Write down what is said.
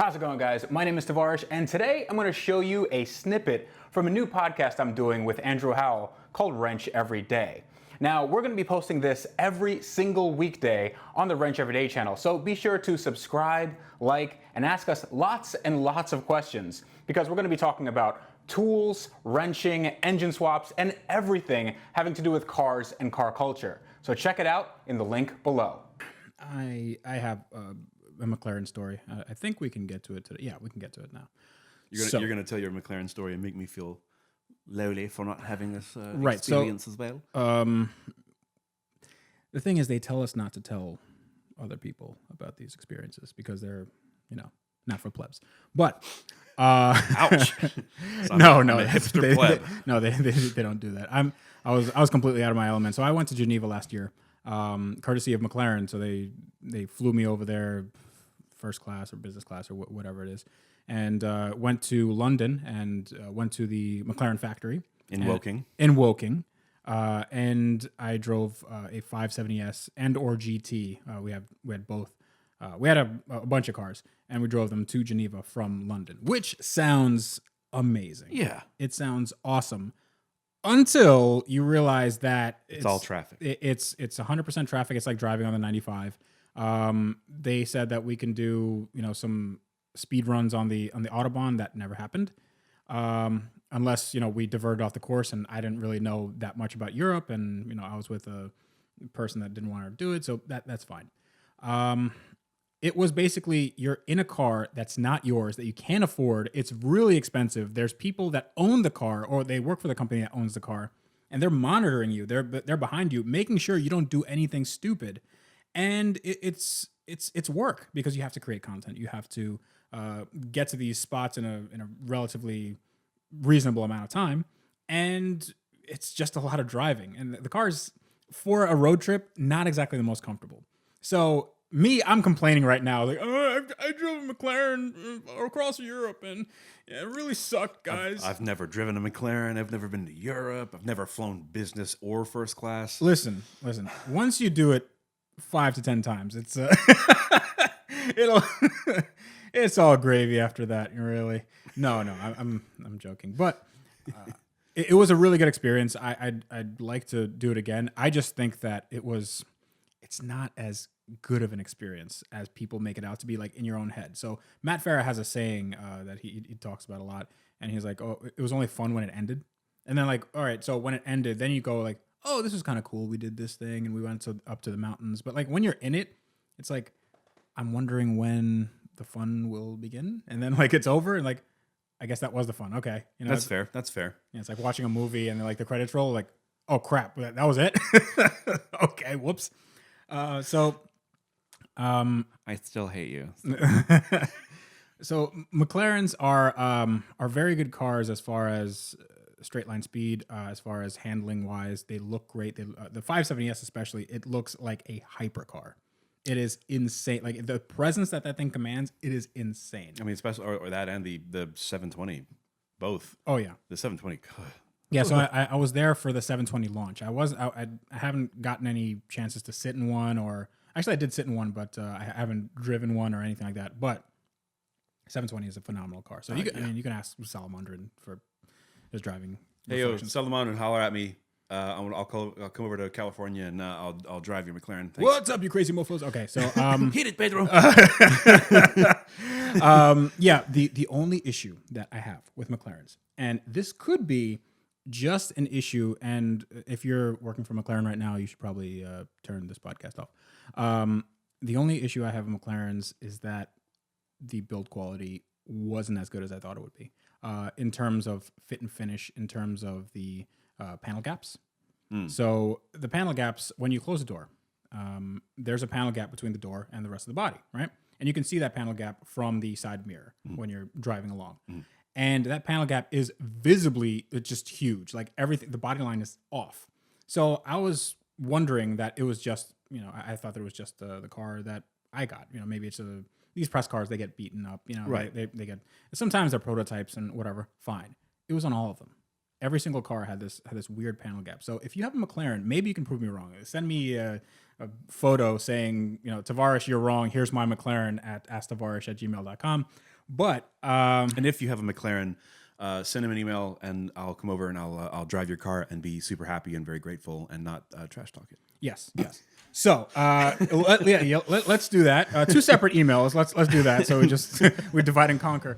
How's it going, guys? My name is Tavarish, and today I'm going to show you a snippet from a new podcast I'm doing with Andrew Howell called Wrench Every Day. Now, we're going to be posting this every single weekday on the Wrench Every Day channel, so be sure to subscribe, like, and ask us lots and lots of questions, because we're going to be talking about tools, wrenching, engine swaps, and everything having to do with cars and car culture. So check it out in the link below. I have a McLaren story. I think we can get to it today. Yeah, we can get to it now. You're gonna tell your McLaren story and make me feel lowly for not having this right, experience as well. The thing is, they tell us not to tell other people about these experiences because they're, not for plebs. But Ouch! So no, I'm a hipster pleb. They don't do that. I was completely out of my element. So I went to Geneva last year, courtesy of McLaren. So they flew me over there, first class or business class or whatever it is, and went to London and went to the McLaren factory In Woking. And I drove a 570S and or GT. We had both. We had a bunch of cars, and we drove them to Geneva from London, which sounds amazing. Yeah, it sounds awesome until you realize that it's all traffic. It's 100% traffic. It's like driving on the 95. They said that we can do some speed runs on the Autobahn. That never happened. Unless, we diverted off the course, and I didn't really know that much about Europe, and, I was with a person that didn't want to do it, so that's fine. It was basically, you're in a car that's not yours, that you can't afford. It's really expensive. There's people that own the car, or they work for the company that owns the car, and they're monitoring you. They're behind you, making sure you don't do anything stupid. And it's work, because you have to create content. You have to get to these spots in a relatively reasonable amount of time, and it's just a lot of driving. And the car's, for a road trip, not exactly the most comfortable. So I'm complaining right now, like, I drove a McLaren across Europe, and it really sucked, guys. I've never driven a McLaren. I've never been to Europe. I've never flown business or first class. Listen. Once you do it 5 to 10 times, it's it's all gravy after that. Really, no, I'm joking, but it was a really good experience. I'd like to do it again. I just think that it's not as good of an experience as people make it out to be, like in your own head. So Matt Farah has a saying that he talks about a lot, and he's like, oh, it was only fun when it ended. And then, like, all right, so when it ended, then you go like, oh, this was kind of cool. We did this thing and we went up to the mountains. But like when you're in it, it's like, I'm wondering when the fun will begin. And then like it's over, and like, I guess that was the fun. Okay. That's fair. That's fair. Yeah, it's like watching a movie and then like the credits roll, like, oh crap, that was it. Okay, whoops. I still hate you. So McLarens are very good cars as far as straight line speed, as far as handling wise. They look great. The 570S especially, it looks like a hypercar. It is insane. Like the presence that thing commands, it is insane. I mean, especially or that and the 720, both. Oh yeah, the 720. God. Yeah, so I was there for the 720 launch. I haven't gotten any chances to sit in one, or actually I did sit in one, but I haven't driven one or anything like that. But 720 is a phenomenal car. So you can ask Salamandrin for his driving. Hey yo, Salamandrin, holler at me. I'll come over to California and I'll drive your McLaren. Thanks. What's up, you crazy mofos? Okay, so hit it, Pedro. Yeah, the only issue that I have with McLarens, and this could be just an issue, and if you're working for McLaren right now, you should probably turn this podcast off. The only issue I have with McLarens is that the build quality wasn't as good as I thought it would be, in terms of fit and finish, in terms of the panel gaps. So the panel gaps, when you close the door, there's a panel gap between the door and the rest of the body, right? And you can see that panel gap from the side mirror when you're driving along. And that panel gap is visibly just huge. Like everything, the body line is off. So I was wondering that it was just, I thought that it was just the car that I got. Maybe it's these press cars, they get beaten up. Right. They get, sometimes they're prototypes and whatever. Fine. It was on all of them. Every single car had this weird panel gap. So if you have a McLaren, maybe you can prove me wrong. Send me photo saying, Tavarish, you're wrong. Here's my McLaren at asktavarish@gmail.com. But and if you have a McLaren, send him an email and I'll come over and I'll drive your car and be super happy and very grateful and not trash talk it. Yes. So let's do that. Two separate emails. Let's do that. So we divide and conquer.